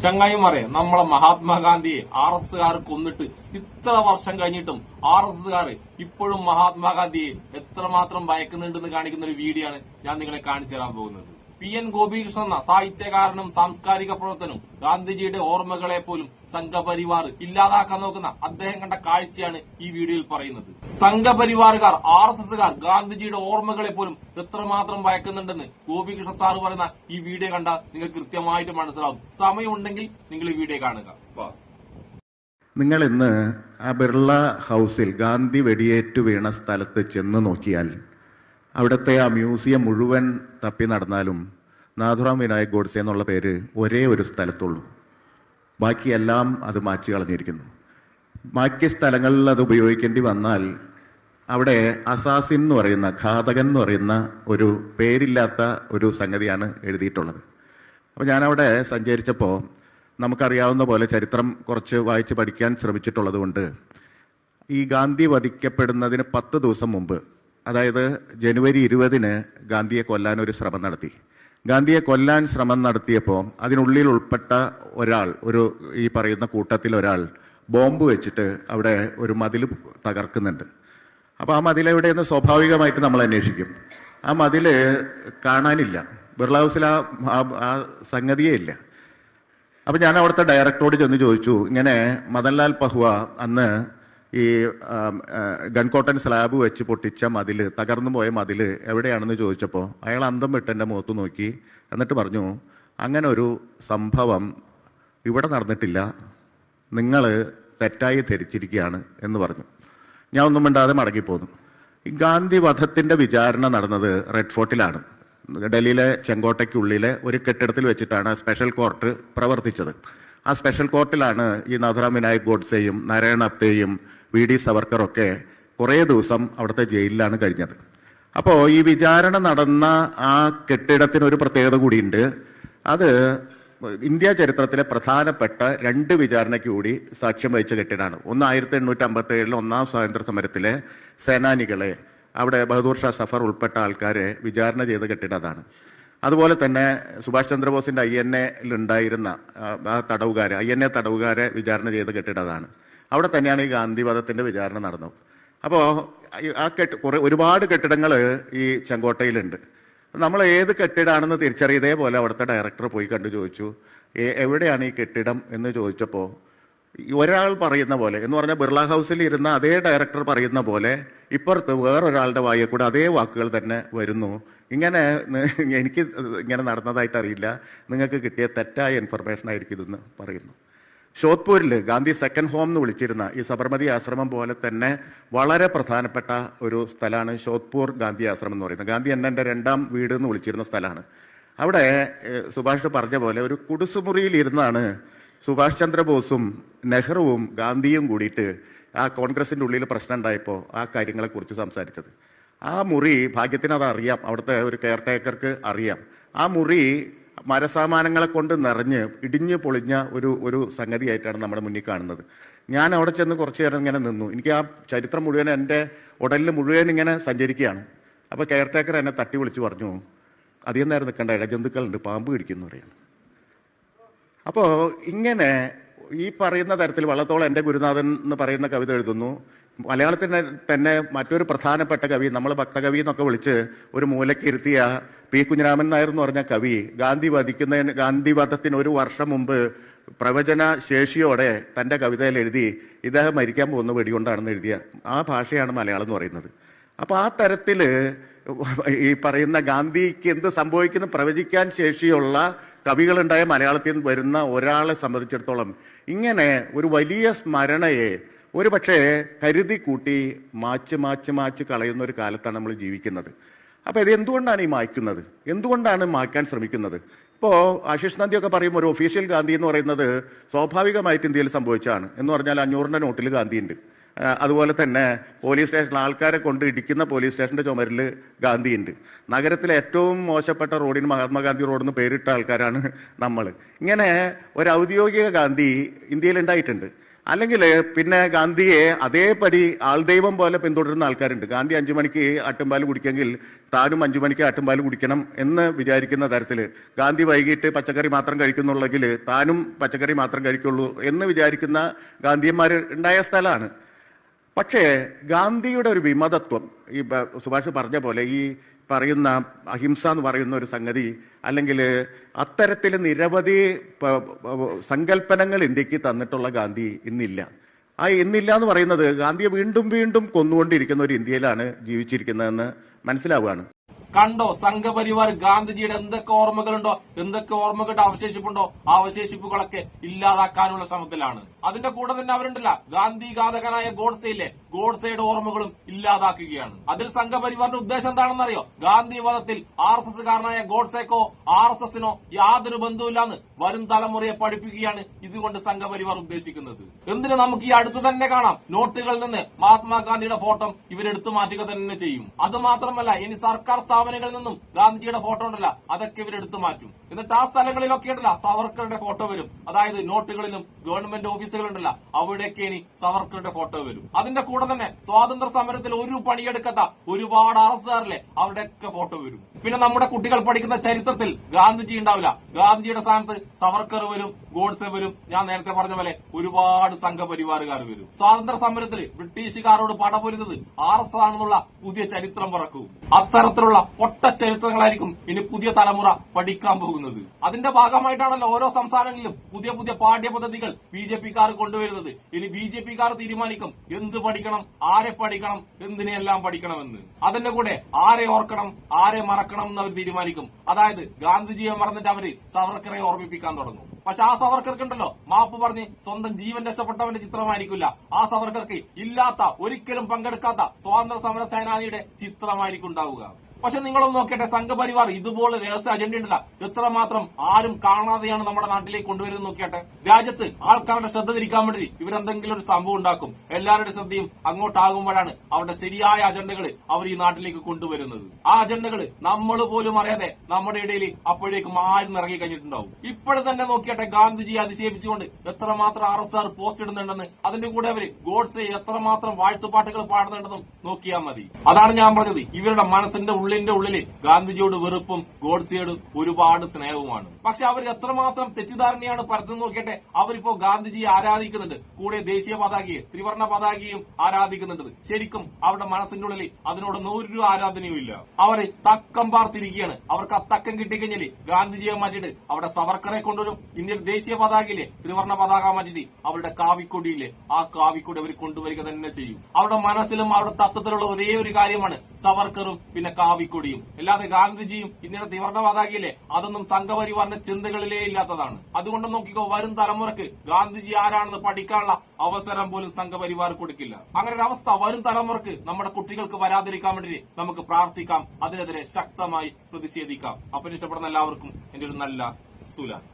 ചങ്ങായിമാരെ, നമ്മളെ മഹാത്മാഗാന്ധിയെ RSകാർ കൊന്നിട്ട് ഇത്ര വർഷം കഴിഞ്ഞിട്ടും RSകാർ ഇപ്പോഴും മഹാത്മാഗാന്ധിയെ എത്രമാത്രം ഭയക്കുന്നുണ്ടെന്ന് കാണിക്കുന്ന ഒരു വീഡിയോ ആണ് ഞാൻ നിങ്ങളെ കാണിച്ചു തരാൻ പോകുന്നത്. PN ഗോപികൃഷ്ണൻ എന്ന സാഹിത്യകാരനും സാംസ്കാരിക പ്രവർത്തനും ഗാന്ധിജിയുടെ ഓർമ്മകളെ പോലും സംഘപരിവാർ ഇല്ലാതാക്കാൻ നോക്കുന്ന അദ്ദേഹം കണ്ട കാഴ്ചയാണ് ഈ വീഡിയോയിൽ പറയുന്നത്. സംഘപരിവാറുകാർ RSകാർ ഗാന്ധിജിയുടെ ഓർമ്മകളെ പോലും എത്രമാത്രം ഭയക്കുന്നുണ്ടെന്ന് ഗോപികൃഷ്ണ സാർ പറയുന്ന ഈ വീഡിയോ കണ്ടാൽ നിങ്ങൾക്ക് കൃത്യമായിട്ട് മനസ്സിലാവും. സമയമുണ്ടെങ്കിൽ നിങ്ങൾ ഈ വീഡിയോ കാണുക. നിങ്ങൾ ഇന്ന് ആ ബിർള ഹൗസിൽ ഗാന്ധി വെടിയേറ്റു വീണ സ്ഥലത്ത് ചെന്ന് നോക്കിയാൽ അവിടുത്തെ ആ മ്യൂസിയം മുഴുവൻ തപ്പി നടന്നാലും നാഥുറാം വിനായക് ഗോഡ്സെ എന്നുള്ള പേര് ഒരേ ഒരു സ്ഥലത്തുള്ളൂ. ബാക്കിയെല്ലാം അത് മാറ്റി കളഞ്ഞിരിക്കുന്നു. ബാക്കി സ്ഥലങ്ങളിൽ അത് ഉപയോഗിക്കേണ്ടി വന്നാൽ അവിടെ അസാസിൻ എന്ന് പറയുന്ന, ഘാതകൻ എന്ന് പറയുന്ന ഒരു പേരില്ലാത്ത ഒരു സംഗതിയാണ് എഴുതിയിട്ടുള്ളത്. അപ്പോൾ ഞാനവിടെ സഞ്ചരിച്ചപ്പോൾ നമുക്കറിയാവുന്ന പോലെ ചരിത്രം കുറച്ച് വായിച്ച് പഠിക്കാൻ ശ്രമിച്ചിട്ടുള്ളത് കൊണ്ട് ഈ ഗാന്ധി വധിക്കപ്പെടുന്നതിന് 10 ദിവസം മുമ്പ്, അതായത് ജനുവരി 20-ന് ഗാന്ധിയെ കൊല്ലാൻ ഒരു ശ്രമം നടത്തി. ഗാന്ധിയെ കൊല്ലാൻ ശ്രമം നടത്തിയപ്പോൾ അതിനുള്ളിൽ ഉൾപ്പെട്ട ഒരാൾ, ഈ പറയുന്ന കൂട്ടത്തിൽ ഒരാൾ ബോംബ് വെച്ചിട്ട് അവിടെ ഒരു മതിൽ തകർക്കുന്നുണ്ട്. അപ്പോൾ ആ മതിൽ എവിടെയെന്ന് സ്വാഭാവികമായിട്ട് നമ്മൾ അന്വേഷിക്കും. ആ മതിൽ കാണാനില്ല. ബിർള ഹൗസിൽ ആ സംഗതിയേ ഇല്ല. അപ്പം ഞാൻ അവിടുത്തെ ഡയറക്ടറോട് ചെന്ന് ചോദിച്ചു, ഇങ്ങനെ മദൻലാൽ പഹുവ അന്ന് ഈ ഗൺകോട്ടൻ സ്ലാബ് വെച്ച് പൊട്ടിച്ച മതിൽ, തകർന്നു പോയ മതിൽ എവിടെയാണെന്ന് ചോദിച്ചപ്പോൾ അയാൾ അന്തം വിട്ട് എൻ്റെ മുഖത്ത് നോക്കി. എന്നിട്ട് പറഞ്ഞു, അങ്ങനെ ഒരു സംഭവം ഇവിടെ നടന്നിട്ടില്ല, നിങ്ങൾ തെറ്റായി ധരിച്ചിരിക്കുകയാണ് എന്ന് പറഞ്ഞു. ഞാൻ ഒന്നും മിണ്ടാതെ മടങ്ങിപ്പോന്നു. ഈ ഗാന്ധി വധത്തിൻ്റെ വിചാരണ നടന്നത് റെഡ് ഫോർട്ടിലാണ്. ഡൽഹിയിലെ ചെങ്കോട്ടയ്ക്കുള്ളിലെ ഒരു കെട്ടിടത്തിൽ വെച്ചിട്ടാണ് സ്പെഷ്യൽ കോർട്ട് പ്രവർത്തിച്ചത്. ആ സ്പെഷ്യൽ കോർട്ടിലാണ് ഈ നാഥുറാം വിനായക് ഗോഡ്സെയും നാരായൺ അപ്തേയും VD സവർക്കറൊക്കെ കുറേ ദിവസം അവിടുത്തെ ജയിലിലാണ് കഴിഞ്ഞത്. അപ്പോൾ ഈ വിചാരണ നടന്ന ആ കെട്ടിടത്തിനൊരു പ്രത്യേകത കൂടിയുണ്ട്. അത് ഇന്ത്യ ചരിത്രത്തിലെ പ്രധാനപ്പെട്ട 2 വിചാരണയ്ക്ക് കൂടി സാക്ഷ്യം വഹിച്ച കെട്ടിടമാണ്. ഒന്ന് 1857 ഒന്നാം സ്വാതന്ത്ര്യ സമരത്തിലെ സേനാനികളെ, അവിടെ ബഹദൂർ ഷാ സഫർ ഉൾപ്പെട്ട ആൾക്കാരെ വിചാരണ ചെയ്ത കെട്ടിടം അതാണ്. അതുപോലെ തന്നെ സുഭാഷ് ചന്ദ്രബോസിന്റെ INA-ലുണ്ടായിരുന്ന ആ തടവുകാരെ, INA തടവുകാരെ വിചാരണ ചെയ്ത കെട്ടിടം അതാണ്. അവിടെ തന്നെയാണ് ഈ ഗാന്ധി വധത്തിന്റെ വിചാരണ നടന്നത്. അപ്പോൾ ആ ഒരുപാട് കെട്ടിടങ്ങൾ ഈ ചെങ്കോട്ടയിലുണ്ട്. നമ്മൾ ഏത് കെട്ടിടമാണെന്ന് തിരിച്ചറിയ, ഇതേപോലെ അവിടുത്തെ ഡയറക്ടർ പോയി കണ്ടു ചോദിച്ചു, എവിടെയാണ് ഈ കെട്ടിടം എന്ന് ചോദിച്ചപ്പോൾ ഒരാൾ പറയുന്ന പോലെ, എന്ന് പറഞ്ഞാൽ ബിർള ഹൗസിൽ ഇരുന്ന അതേ ഡയറക്ടർ പറയുന്ന പോലെ ഇപ്പുറത്ത് വേറൊരാളുടെ വായിൽ കൂടെ അതേ വാക്കുകൾ തന്നെ വരുന്നു. ഇങ്ങനെ എനിക്ക് ഇങ്ങനെ നടന്നതായിട്ട് അറിയില്ല, നിങ്ങൾക്ക് കിട്ടിയ തെറ്റായ ഇൻഫർമേഷൻ ആയിരിക്കും ഇതെന്ന് പറയുന്നു. ഷോധ്പൂരിൽ ഗാന്ധി സെക്കൻഡ് ഹോം എന്ന് വിളിച്ചിരുന്ന ഈ സബർമതി ആശ്രമം പോലെ തന്നെ വളരെ പ്രധാനപ്പെട്ട ഒരു സ്ഥലമാണ് ഷോധ്പൂർ ഗാന്ധി ആശ്രമം എന്ന് പറയുന്നത്. ഗാന്ധി എൻ്റെ 2ാം വീട് എന്ന് വിളിച്ചിരുന്ന സ്ഥലമാണ്. അവിടെ സുഭാഷ് പറഞ്ഞ പോലെ ഒരു കുടുസുമുറിയിൽ ഇരുന്നാണ് സുഭാഷ് ചന്ദ്രബോസും നെഹ്റുവും ഗാന്ധിയും കൂടിയിട്ട് ആ കോൺഗ്രസിൻ്റെ ഉള്ളിൽ പ്രശ്നം ഉണ്ടായപ്പോൾ ആ കാര്യങ്ങളെക്കുറിച്ച് സംസാരിച്ചത്. ആ മുറി, ഭാഗ്യത്തിന് അത് അറിയാം, അവിടുത്തെ ഒരു കെയർ ടേക്കർക്ക് അറിയാം. ആ മുറി മരസാമാനങ്ങളെ കൊണ്ട് നിറഞ്ഞ് ഇടിഞ്ഞ് പൊളിഞ്ഞ ഒരു സംഗതിയായിട്ടാണ് നമ്മുടെ മുന്നിൽ കാണുന്നത്. ഞാൻ അവിടെ ചെന്ന് കുറച്ച് നേരം ഇങ്ങനെ നിന്നു. എനിക്ക് ആ ചരിത്രം മുഴുവൻ എൻ്റെ ഉടലിൽ മുഴുവൻ ഇങ്ങനെ സഞ്ചരിക്കുകയാണ്. അപ്പോൾ കെയർ ടേക്കർ എന്നെ തട്ടി വിളിച്ച് പറഞ്ഞു, അധികം നേരം നിൽക്കേണ്ട, ഇഴജന്തുക്കളുണ്ട്, പാമ്പ് കടിക്കുന്നു പറയുന്നു. അപ്പോൾ ഇങ്ങനെ ഈ പറയുന്ന തരത്തിൽ വള്ളത്തോൾ എൻ്റെ ഗുരുനാഥൻ എന്ന് പറയുന്ന കവിത എഴുതുന്നു. മലയാളത്തിന് തന്നെ മറ്റൊരു പ്രധാനപ്പെട്ട കവി, നമ്മൾ ഭക്തകവി എന്നൊക്കെ വിളിച്ച് ഒരു മൂലയ്ക്ക് ഇരുത്തിയ P. കുഞ്ഞിരാമൻ നായർ എന്ന് പറഞ്ഞ കവി ഗാന്ധി വധത്തിന് 1 വർഷം മുമ്പ് പ്രവചന ശേഷിയോടെ തൻ്റെ കവിതയിൽ എഴുതി, ഇദ്ദേഹം മരിക്കാൻ പോകുന്ന വെടികൊണ്ടാണെന്ന് എഴുതിയ ആ ഭാഷയാണ് മലയാളം എന്ന് പറയുന്നത്. അപ്പോൾ ആ തരത്തിൽ ഈ പറയുന്ന ഗാന്ധിക്ക് എന്ത് സംഭവിക്കുന്നു പ്രവചിക്കാൻ ശേഷിയുള്ള കവികളുണ്ടായ മലയാളത്തിൽ വരുന്ന ഒരാളെ സംബന്ധിച്ചിടത്തോളം ഇങ്ങനെ ഒരു വലിയ സ്മരണയെ ഒരു പക്ഷേ കരുതി കൂട്ടി മാച്ച് കളയുന്ന ഒരു കാലത്താണ് നമ്മൾ ജീവിക്കുന്നത്. അപ്പോൾ ഇത് എന്തുകൊണ്ടാണ് ഈ മായ്ക്കുന്നത്? എന്തുകൊണ്ടാണ് മായ്ക്കാൻ ശ്രമിക്കുന്നത്? ഇപ്പോൾ ആശിഷ് നന്ദിയൊക്കെ പറയും ഒരു ഒഫീഷ്യൽ ഗാന്ധി എന്ന് പറയുന്നത് സ്വാഭാവികമായിട്ട് ഇന്ത്യയിൽ സംഭവിച്ചതാണ്. എന്ന് പറഞ്ഞാൽ 500-ന്റെ നോട്ടിൽ ഗാന്ധിയുണ്ട്. അതുപോലെ തന്നെ പോലീസ് സ്റ്റേഷനിൽ ആൾക്കാരെ കൊണ്ട് ഇടിക്കുന്ന പോലീസ് സ്റ്റേഷൻ്റെ ചുമരിൽ ഗാന്ധിയുണ്ട്. നഗരത്തിലെ ഏറ്റവും മോശപ്പെട്ട റോഡിന് മഹാത്മാഗാന്ധി റോഡെന്ന് പേരിട്ട ആൾക്കാരാണ് നമ്മൾ. ഇങ്ങനെ ഒരു ഔദ്യോഗിക ഗാന്ധി ഇന്ത്യയിൽ ഉണ്ടായിട്ടുണ്ട്. അല്ലെങ്കിൽ പിന്നെ ഗാന്ധിയെ അതേപടി ആൾദൈവം പോലെ പിന്തുടരുന്ന ആൾക്കാരുണ്ട്. ഗാന്ധി 5 മണിക്ക് ആട്ടുംപാൽ കുടിക്കെങ്കിൽ താനും 5 മണിക്ക് ആട്ടുംപാൽ കുടിക്കണം എന്ന് വിചാരിക്കുന്ന തരത്തിൽ, ഗാന്ധി വൈകിട്ട് പച്ചക്കറി മാത്രം കഴിക്കുന്നുള്ളെങ്കിൽ താനും പച്ചക്കറി മാത്രം കഴിക്കുള്ളൂ എന്ന് വിചാരിക്കുന്ന ഗാന്ധിയന്മാർ ഉണ്ടായ സ്ഥലമാണ്. പക്ഷേ ഗാന്ധിയുടെ ഒരു വിമതത്വം, ഈ സുഭാഷ് പറഞ്ഞ പോലെ ഈ പറയുന്ന അഹിംസ എന്ന് പറയുന്ന ഒരു സംഗതി, അല്ലെങ്കിൽ അത്തരത്തിൽ നിരവധി സങ്കല്പനങ്ങൾ ഇന്ത്യക്ക് തന്നിട്ടുള്ള ഗാന്ധി ഇന്നില്ല. ഇന്നില്ല എന്ന് പറയുന്നത് ഗാന്ധിയെ വീണ്ടും വീണ്ടും കൊന്നുകൊണ്ടിരിക്കുന്ന ഒരു ഇന്ത്യയിലാണ് ജീവിച്ചിരിക്കുന്നതെന്ന് മനസ്സിലാവുകയാണ്. കണ്ടോ സംഘപരിവാർ ഗാന്ധിജിയുടെ എന്തൊക്കെ ഓർമ്മകളുണ്ടോ, എന്തൊക്കെ ഓർമ്മകളുടെ അവശേഷിപ്പുണ്ടോ, ആ അവശേഷിപ്പുകളൊക്കെ ഇല്ലാതാക്കാനുള്ള ശ്രമത്തിലാണ്. അതിന്റെ കൂടെ തന്നെ അവരുണ്ടല്ല, ഗാന്ധി ഘാതകനായ ഗോഡ്സെയില്ലേ, ഗോഡ്സെയുടെ ഓർമ്മകളും ഇല്ലാതാക്കുകയാണ്. അതിൽ സംഘപരിവാറിന്റെ ഉദ്ദേശം എന്താണെന്നറിയോ? ഗാന്ധി വധത്തിൽ RSS കാരനായ ഗോഡ്സെക്കോ RSSനോ യാതൊരു ബന്ധവുമില്ലാന്ന് വരും തലമുറയെ പഠിപ്പിക്കുകയാണ് ഇതുകൊണ്ട് സംഘപരിവാർ ഉദ്ദേശിക്കുന്നത്. എന്തിന് നമുക്ക് ഈ അടുത്ത് തന്നെ കാണാം, നോട്ടുകളിൽ നിന്ന് മഹാത്മാഗാന്ധിയുടെ ഫോട്ടോ ഇവരെടുത്തു മാറ്റുക തന്നെ ചെയ്യും. അത് മാത്രമല്ല, ഇനി സർക്കാർ സ്ഥാപനങ്ങളിൽ നിന്നും ഗാന്ധിജിയുടെ ഫോട്ടോ ഉണ്ടല്ല, അതൊക്കെ ഇവരെടുത്തു മാറ്റും. എന്നിട്ട് ആ സ്ഥലങ്ങളിലൊക്കെ ഉണ്ടല്ല സവർക്കറുടെ ഫോട്ടോ വരും. അതായത് നോട്ടുകളിലും ഗവൺമെന്റ് ഓഫീസുകളുണ്ടല്ല, അവിടെയൊക്കെ ഇനി സവർക്കറുടെ ഫോട്ടോ വരും. അതിന്റെ കൂടെ തന്നെ സ്വാതന്ത്ര്യ സമരത്തിൽ ഒരു പണിയെടുക്കാത്ത ഒരുപാട് RSSകാരില്ലേ, അവരുടെയൊക്കെ ഫോട്ടോ വരും. പിന്നെ നമ്മുടെ കുട്ടികൾ പഠിക്കുന്ന ചരിത്രത്തിൽ ഗാന്ധിജി ഉണ്ടാവില്ല, ഗാന്ധിജിയുടെ സ്ഥാനത്ത് സവർക്കർ വരും, ഗോഡ്സെ വരും, ഞാൻ നേരത്തെ പറഞ്ഞ പോലെ ഒരുപാട് സംഘപരിവാറുകാർ വരും. സ്വാതന്ത്ര്യ സമരത്തിൽ ബ്രിട്ടീഷുകാരോട് പടപൊരുന്നത് RSS ആണെന്നുള്ള പുതിയ ചരിത്രം പറക്കും. അത്തരത്തിലുള്ള ഒട്ട ചരിത്രങ്ങളായിരിക്കും ഇനി പുതിയ തലമുറ പഠിക്കാൻ പോകുന്നത്. അതിന്റെ ഭാഗമായിട്ടാണല്ലോ ഓരോ സംസ്ഥാനങ്ങളിലും പുതിയ പുതിയ പാഠ്യപദ്ധതികൾ BJPക്കാർ കൊണ്ടുവരുന്നത്. ഇനി BJPക്കാർ തീരുമാനിക്കും എന്ത് പഠിക്കണം, ആരെ പഠിക്കണം, എന്തിനെല്ലാം പഠിക്കണമെന്ന്. അതിന്റെ കൂടെ ആരെ ഓർക്കണം, ആരെ മറക്കണം എന്ന് അവർ തീരുമാനിക്കും. അതായത് ഗാന്ധിജിയെ മറന്നിട്ട് അവര് സവർക്കറെ ഓർമ്മിപ്പിക്കാൻ തുടങ്ങും. പക്ഷെ ആ സവർക്കർക്കുണ്ടല്ലോ മാപ്പ് പറഞ്ഞ് സ്വന്തം ജീവൻ രക്ഷപ്പെട്ടവന്റെ ചിത്രമായിരിക്കില്ല. ആ സവർക്കർക്ക് ഇല്ലാത്ത, ഒരിക്കലും പങ്കെടുക്കാത്ത സ്വാതന്ത്ര്യ സമര സേനാനിയുടെ ചിത്രമായിരിക്കും ഉണ്ടാവുക. പക്ഷെ നിങ്ങളൊന്ന് നോക്കട്ടെ, സംഘപരിവാർ ഇതുപോലെ രഹസ്യ അജണ്ട ഉണ്ടല്ല, എത്രമാത്രം ആരും കാണാതെയാണ് നമ്മുടെ നാട്ടിലേക്ക് കൊണ്ടുവരുന്നത് നോക്കിയാട്ടെ. രാജ്യത്ത് ആൾക്കാരുടെ ശ്രദ്ധ തിരിക്കാൻ വേണ്ടി ഇവരെന്തെങ്കിലും ഒരു സംഭവം ഉണ്ടാക്കും. എല്ലാവരുടെ ശ്രദ്ധയും അങ്ങോട്ടാകുമ്പോഴാണ് അവരുടെ ശരിയായ അജണ്ടകൾ അവർ ഈ നാട്ടിലേക്ക് കൊണ്ടുവരുന്നത്. ആ അജണ്ടകൾ നമ്മൾ പോലും അറിയാതെ നമ്മുടെ ഇടയിൽ അപ്പോഴേക്കും ആരും ഇറങ്ങി കഴിഞ്ഞിട്ടുണ്ടാവും. ഇപ്പോഴും തന്നെ നോക്കിയാട്ടെ, ഗാന്ധിജിയെ അധിക്ഷേപിച്ചുകൊണ്ട് എത്രമാത്രം RSS പോസ്റ്റ് ഇടുന്നുണ്ടെന്ന്, അതിന്റെ കൂടെ അവര് ഗോഡ്സെ എത്രമാത്രം വാഴ്ത്തുപാട്ടുകൾ പാടുന്നുണ്ടെന്നും നോക്കിയാൽ മതി. അതാണ് ഞാൻ പറഞ്ഞത്, ഇവരുടെ മനസ്സിന്റെ ഉള്ളിന്റെ ഉള്ളില് ഗാന്ധിജിയോട് വെറുപ്പും ഗോഡ്സെയോട് ഒരുപാട് സ്നേഹവുമാണ്. പക്ഷെ അവർ എത്രമാത്രം തെറ്റിദ്ധാരണയാണ് പരത്തുന്നത് നോക്കിയട്ടെ. അവരിപ്പോ ഗാന്ധിജിയെ ആരാധിക്കുന്നുണ്ട്, കൂടെ ദേശീയ പതാകയെ, ത്രിവർണ്ണ പതാകയും ആരാധിക്കുന്നുണ്ട്. ശരിക്കും അവരുടെ മനസ്സിന്റെ ഉള്ളിൽ അതിനോടൊന്നും ഒരു ആരാധനയും ഇല്ല. അവര് തക്കം പാർത്തിരിക്കുകയാണ്. അവർക്ക് ആ തക്കം കിട്ടിക്കഴിഞ്ഞാല് ഗാന്ധിജിയെ മാറ്റിയിട്ട് അവിടെ സവർക്കറെ കൊണ്ടുവരും. ഇന്ത്യയുടെ ദേശീയ പതാകയിലെ ത്രിവർണ്ണ പതാക മാറ്റിയിട്ട് അവരുടെ കാവിക്കൊടിയിലെ ആ കാവിക്കൊടി അവർ കൊണ്ടുവരിക തന്നെ ചെയ്യും. അവരുടെ മനസ്സിലും അവരുടെ തത്വത്തിലുള്ള ഒരേ ഒരു കാര്യമാണ് സവർക്കറും പിന്നെ കാവിക്കൊടിയും. അല്ലാതെ ഗാന്ധിജിയും ഇന്ത്യയുടെ ത്രിവർണ്ണ പതാകയിലെ അതൊന്നും സംഘപരിവാറിന്റെ ചിന്തകളിലേ ഇല്ലാത്തതാണ്. അതുകൊണ്ട് നോക്കിക്കോ, വരും തലമുറക്ക് ഗാന്ധിജി ആരാണെന്ന് പഠിക്കാനുള്ള അവസരം പോലും സംഘപരിവാർ കൊടുക്കില്ല. അങ്ങനെ ഒരു അവസ്ഥ വരും തലമുറക്ക് നമ്മുടെ കുട്ടികൾക്ക് വരാതിരിക്കാൻ വേണ്ടി നമുക്ക് പ്രാർത്ഥിക്കാം, അതിനെതിരെ ശക്തമായി പ്രതിഷേധിക്കാം. അപ്പം ഇഷ്ടപ്പെടുന്ന എല്ലാവർക്കും എന്റെ ഒരു നല്ല സുലാൻ.